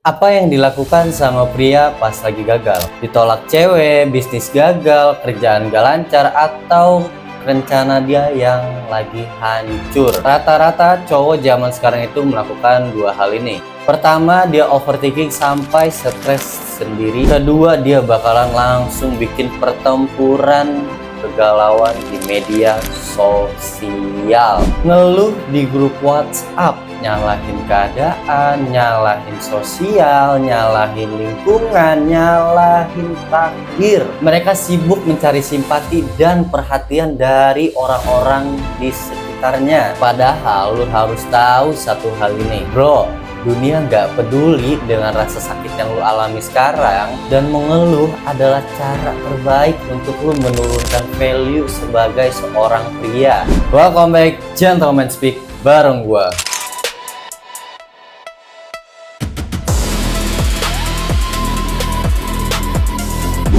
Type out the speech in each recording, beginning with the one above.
Apa yang dilakukan sama pria pas lagi gagal? Ditolak cewek, bisnis gagal, kerjaan gak lancar, atau rencana dia yang lagi hancur? Rata-rata cowok zaman sekarang itu melakukan dua hal ini. Pertama, dia overthinking sampai stres sendiri. Kedua, dia bakalan langsung bikin pertempuran kegalauan di media sosial, ngeluh di grup WhatsApp, nyalahin keadaan, nyalahin sosial, nyalahin lingkungan, nyalahin takdir. Mereka sibuk mencari simpati dan perhatian dari orang-orang di sekitarnya. Padahal lu harus tahu satu hal ini, bro. Dunia nggak peduli dengan rasa sakit yang lu alami sekarang, dan mengeluh adalah cara terbaik untuk lu menurunkan value sebagai seorang pria. Welcome back Gentleman Speak bareng gua.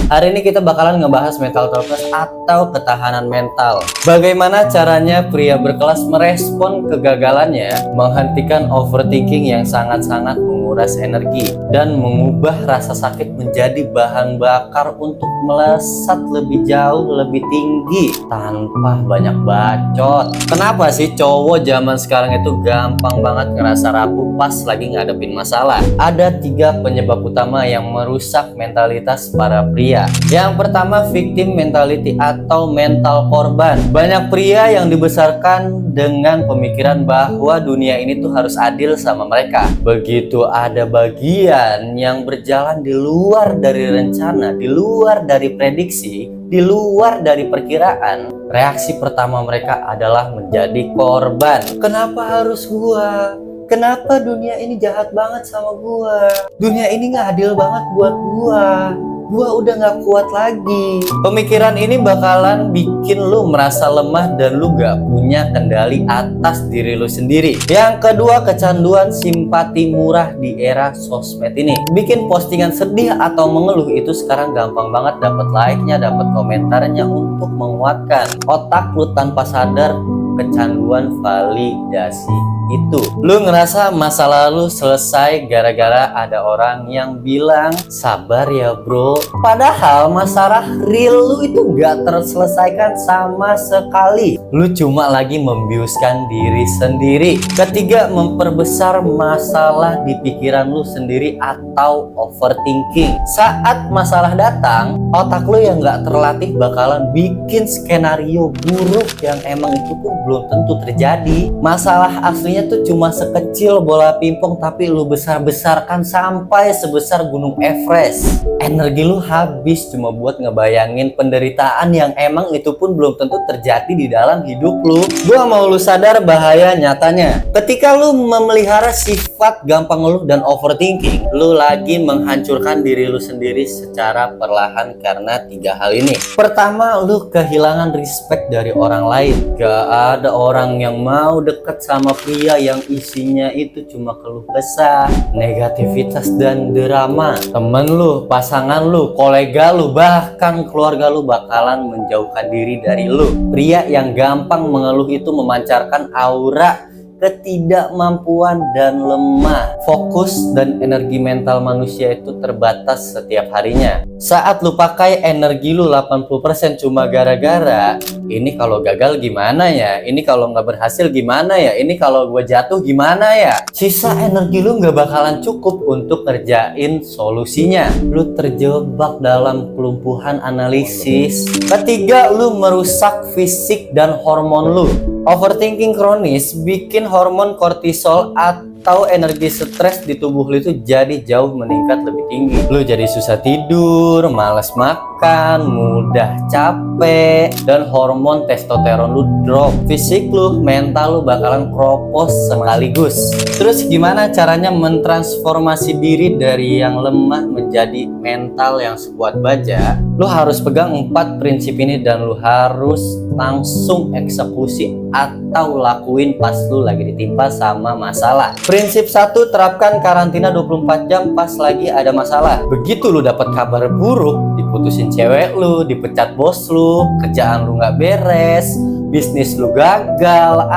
Hari ini kita bakalan ngebahas mental toughness atau ketahanan mental. Bagaimana caranya pria berkelas merespon kegagalannya, menghentikan overthinking yang sangat-sangat menguras energi, dan mengubah rasa sakit menjadi bahan bakar untuk melesat lebih jauh, lebih tinggi, tanpa banyak bacot. Kenapa sih cowok zaman sekarang itu gampang banget ngerasa rapuh pas lagi ngadepin masalah? Ada 3 penyebab utama yang merusak mentalitas para pria. Yang pertama, victim mentality atau mental korban. Banyak pria yang dibesarkan dengan pemikiran bahwa dunia ini tuh harus adil sama mereka. Begitu ada bagian yang berjalan di luar dari rencana, di luar dari prediksi, di luar dari perkiraan, reaksi pertama mereka adalah menjadi korban. Kenapa harus gua? Kenapa dunia ini jahat banget sama gua? Dunia ini gak adil banget buat gua. Gua udah gak kuat lagi. Pemikiran ini bakalan bikin lu merasa lemah dan lu gak punya kendali atas diri lu sendiri. Yang kedua, kecanduan simpati murah di era sosmed ini. Bikin postingan sedih atau mengeluh itu sekarang gampang banget dapat like-nya, dapat komentarnya untuk menguatkan. Otak lu tanpa sadar kecanduan validasi itu. Lu ngerasa masa lalu selesai gara-gara ada orang yang bilang sabar ya bro. Padahal masalah real lu itu gak terselesaikan sama sekali. Lu cuma lagi membiuskan diri sendiri. Ketiga, memperbesar masalah di pikiran lu sendiri atau overthinking. Saat masalah datang, otak lu yang gak terlatih bakalan bikin skenario buruk yang emang itu pun belum tentu terjadi. Masalah aslinya tuh cuma sekecil bola pingpong, tapi lu besar-besarkan sampai sebesar gunung Everest. Energi lu habis cuma buat ngebayangin penderitaan yang emang itu pun belum tentu terjadi di dalam hidup lu. Gua mau lu sadar bahaya nyatanya. Ketika lu memelihara sifat gampang ngeluh dan overthinking, lu lagi menghancurkan diri lu sendiri secara perlahan karena 3 hal ini. Pertama, lu kehilangan respect dari orang lain. Gak ada orang yang mau deket sama pria yang isinya itu cuma keluh kesah, negativitas dan drama. Temen lu, pasangan lu, kolega lu, bahkan keluarga lu bakalan menjauhkan diri dari lu. Pria yang gampang mengeluh itu memancarkan aura ketidakmampuan dan lemah. Fokus dan energi mental manusia itu terbatas setiap harinya. Saat lu pakai energi lu 80% cuma gara-gara ini kalau gagal gimana ya, ini kalau nggak berhasil gimana ya, ini kalau gue jatuh gimana ya, sisa energi lu nggak bakalan cukup untuk ngerjain solusinya. Lu terjebak dalam kelumpuhan analisis. Ketiga, lu merusak fisik dan hormon lu. Overthinking kronis bikin hormon kortisol atau energi stres di tubuh lu itu jadi jauh meningkat lebih tinggi. Lu jadi susah tidur, malas makan, mudah capek, dan hormon testosteron lu drop. Fisik lu, mental lu bakalan kropos sekaligus. Terus gimana caranya mentransformasi diri dari yang lemah menjadi mental yang sekuat baja? Lu harus pegang 4 prinsip ini dan lu harus langsung eksekusi atau lakuin pas lu lagi ditimpa sama masalah. Prinsip 1, terapkan karantina 24 jam pas lagi ada masalah. Begitu lu dapat kabar buruk, diputusin cewek lu, dipecat bos lu, kerjaan lu nggak beres, bisnis lu gagal,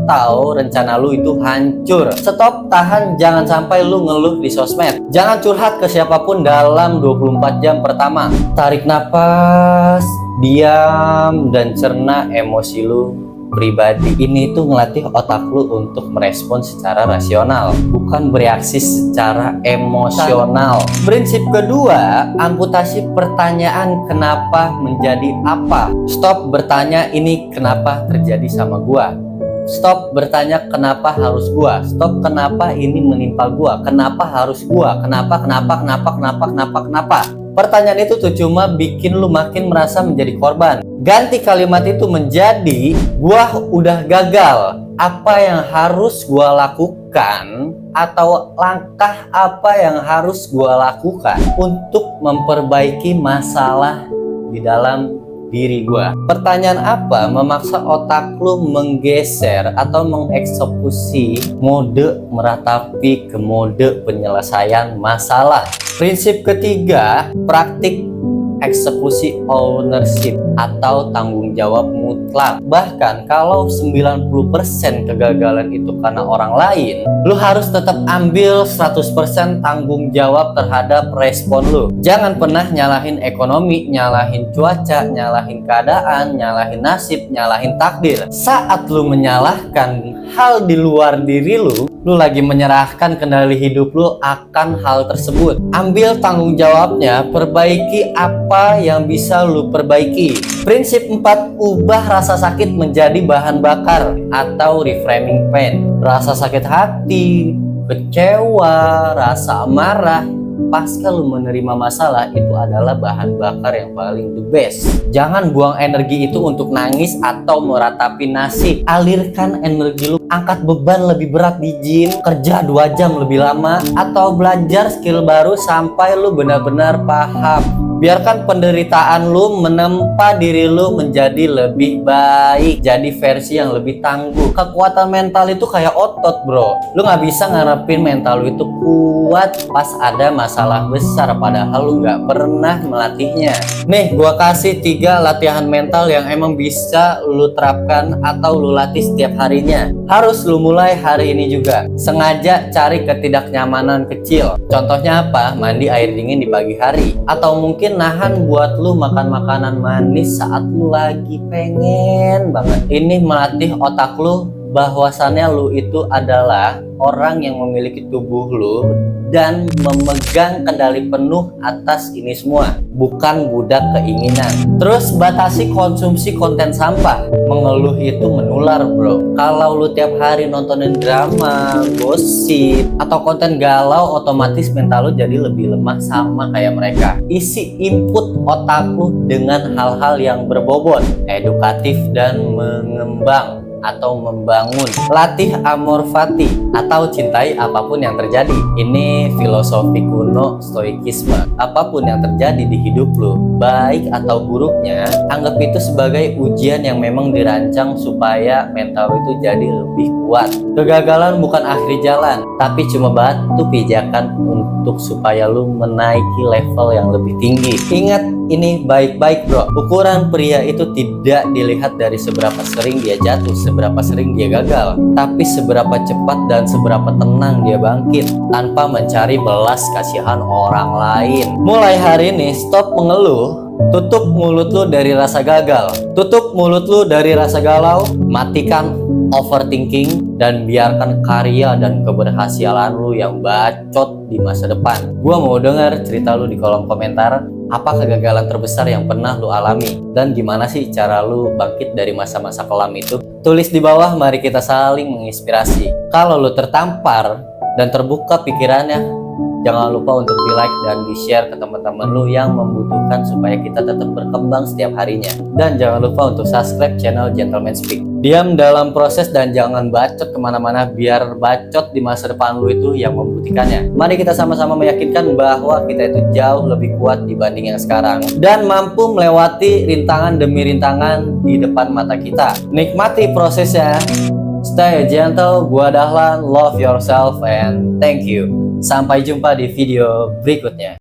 atau rencana lu itu hancur. Stop, tahan, jangan sampai lu ngeluh di sosmed. Jangan curhat ke siapapun dalam 24 jam pertama. Tarik napas, diam, dan cerna emosi lu pribadi. Ini tuh ngelatih otak lu untuk merespon secara rasional, bukan bereaksi secara emosional. Prinsip kedua, amputasi pertanyaan kenapa menjadi apa. Stop bertanya ini kenapa terjadi sama gua. Stop bertanya kenapa harus gua. Stop kenapa ini menimpa gua. Kenapa harus gua. Kenapa. Pertanyaan itu tuh cuma bikin lu makin merasa menjadi korban. Ganti kalimat itu menjadi, gua udah gagal. Apa yang harus gua lakukan atau langkah apa yang harus gua lakukan untuk memperbaiki masalah di dalam diri gua. Pertanyaan apa memaksa otak lu menggeser atau mengeksekusi mode meratapi ke mode penyelesaian masalah. Prinsip ketiga, praktik eksekusi ownership atau tanggung jawab mutlak. Bahkan kalau 90% kegagalan itu karena orang lain, lu harus tetap ambil 100% tanggung jawab terhadap respon lu. Jangan pernah nyalahin ekonomi, nyalahin cuaca, nyalahin keadaan, nyalahin nasib, nyalahin takdir. Saat lu menyalahkan hal di luar diri lu lagi menyerahkan kendali hidup lu akan hal tersebut. Ambil tanggung jawabnya, perbaiki apa yang bisa lu perbaiki. Prinsip 4, ubah rasa sakit menjadi bahan bakar atau reframing pain. Rasa sakit hati, kecewa, rasa marah, pasca lu menerima masalah itu adalah bahan bakar yang paling the best. Jangan buang energi itu untuk nangis atau meratapi nasib. Alirkan energi lu, angkat beban lebih berat di gym, kerja 2 jam lebih lama, atau belajar skill baru sampai lu benar-benar paham. Biarkan penderitaan lu menempa diri lu menjadi lebih baik, jadi versi yang lebih tangguh. Kekuatan mental itu kayak otot, bro. Lu nggak bisa ngarepin mental lu itu kuat pas ada masalah besar, padahal lu nggak pernah melatihnya. Nih, gua kasih 3 latihan mental yang emang bisa lu terapkan atau lu latih setiap harinya. Harus lu mulai hari ini juga. Sengaja cari ketidaknyamanan kecil. Contohnya apa? Mandi air dingin di pagi hari, atau mungkin nahan buat lu makan makanan manis saat lu lagi pengen banget. Ini melatih otak lu bahwasannya lu itu adalah orang yang memiliki tubuh lu dan memegang kendali penuh atas ini semua, bukan budak keinginan. Terus batasi konsumsi konten sampah. Mengeluh itu menular, bro. Kalau lu tiap hari nontonin drama, gosip, atau konten galau, otomatis mental lu jadi lebih lemah sama kayak mereka. Isi input otak lu dengan hal-hal yang berbobot, edukatif dan mengembang atau membangun. Latih amor fati atau cintai apapun yang terjadi. Ini filosofi kuno stoikisme. Apapun yang terjadi di hidup lu, baik atau buruknya, anggap itu sebagai ujian yang memang dirancang supaya mental itu jadi lebih kuat. Kegagalan bukan akhir jalan, tapi cuma batu pijakan untuk supaya lu menaiki level yang lebih tinggi. Ingat ini baik-baik, bro. Ukuran pria itu tidak dilihat dari seberapa sering dia jatuh, seberapa sering dia gagal, tapi seberapa cepat dan seberapa tenang dia bangkit tanpa mencari belas kasihan orang lain. Mulai hari ini stop mengeluh. Tutup mulut lu dari rasa gagal, tutup mulut lu dari rasa galau, matikan overthinking, dan biarkan karya dan keberhasilan lu yang bacot di masa depan. Gua mau dengar cerita lu di kolom komentar. Apa kegagalan terbesar yang pernah lu alami? Dan gimana sih cara lu bangkit dari masa-masa kelam itu? Tulis di bawah, mari kita saling menginspirasi. Kalau lu tertampar dan terbuka pikirannya, jangan lupa untuk di like dan di share ke teman-teman lu yang membutuhkan supaya kita tetap berkembang setiap harinya. Dan jangan lupa untuk subscribe channel Gentleman Speak. Diam dalam proses dan jangan bacot kemana-mana, biar bacot di masa depan lu itu yang membuktikannya. Mari kita sama-sama meyakinkan bahwa kita itu jauh lebih kuat dibanding yang sekarang dan mampu melewati rintangan demi rintangan di depan mata kita. Nikmati prosesnya. Stay gentle, gua Dahlan, love yourself and thank you. Sampai jumpa di video berikutnya.